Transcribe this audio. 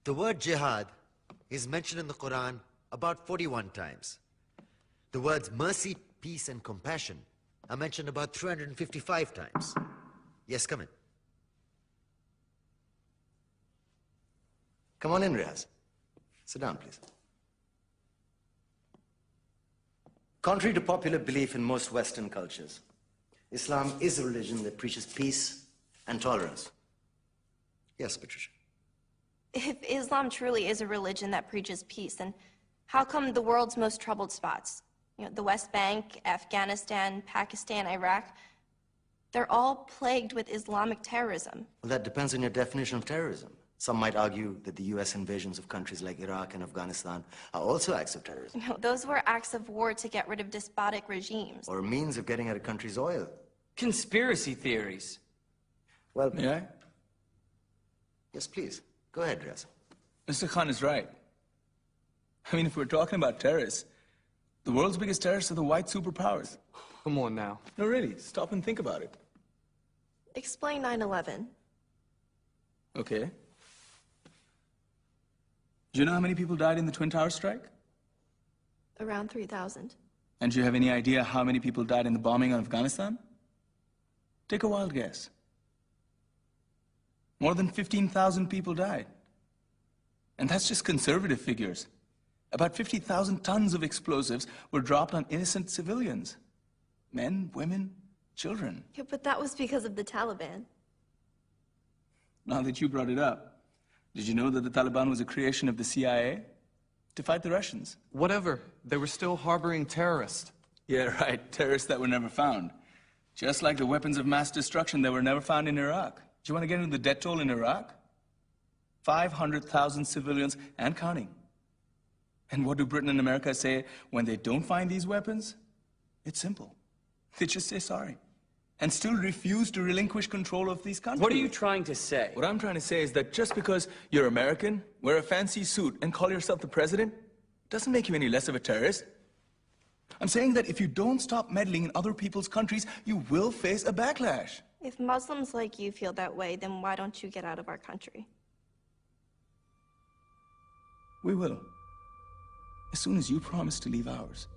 The word jihad is mentioned in the Quran about 41 times. The words mercy, peace, and compassion are mentioned about 355 times. Yes, come in. Come on in, Riaz. Sit down, please. Contrary to popular belief in most Western cultures, Islam is a religion that preaches peace and tolerance. Yes, Patricia. If Islam truly is a religion that preaches peace, then how come the world's most troubled spots, the West Bank, Afghanistan, Pakistan, Iraq, they're all plagued with Islamic terrorism? Well, that depends on your definition of terrorism. Some might argue that the U.S. invasions of countries like Iraq and Afghanistan are also acts of terrorism. No, those were acts of war to get rid of despotic regimes. Or a means of getting at a country's oil. Conspiracy theories. Well, May I? Yes, please. Go ahead, Riaz. Mr. Khan is right. I mean, if we're talking about terrorists, the world's biggest terrorists are the white superpowers. Come on now. No, really, stop and think about it. Explain 9/11. Okay. Do you know how many people died in the Twin Towers strike? Around 3,000. And do you have any idea how many people died in the bombing of Afghanistan? Take a wild guess. More than 15,000 people died. And that's just conservative figures. About 50,000 tons of explosives were dropped on innocent civilians. Men, women, children. Yeah, but that was because of the Taliban. Now that you brought it up, did you know that the Taliban was a creation of the CIA to fight the Russians? Whatever. They were still harboring terrorists. Yeah, right. Terrorists that were never found. Just like the weapons of mass destruction that were never found in Iraq. Do you want to get into the death toll in Iraq? 500,000 civilians and counting. And what do Britain and America say when they don't find these weapons? It's simple. They just say sorry. And still refuse to relinquish control of these countries. What are you trying to say? What I'm trying to say is that just because you're American, wear a fancy suit, and call yourself the president, doesn't make you any less of a terrorist. I'm saying that if you don't stop meddling in other people's countries, you will face a backlash. If Muslims like you feel that way, then why don't you get out of our country? We will. As soon as you promise to leave ours.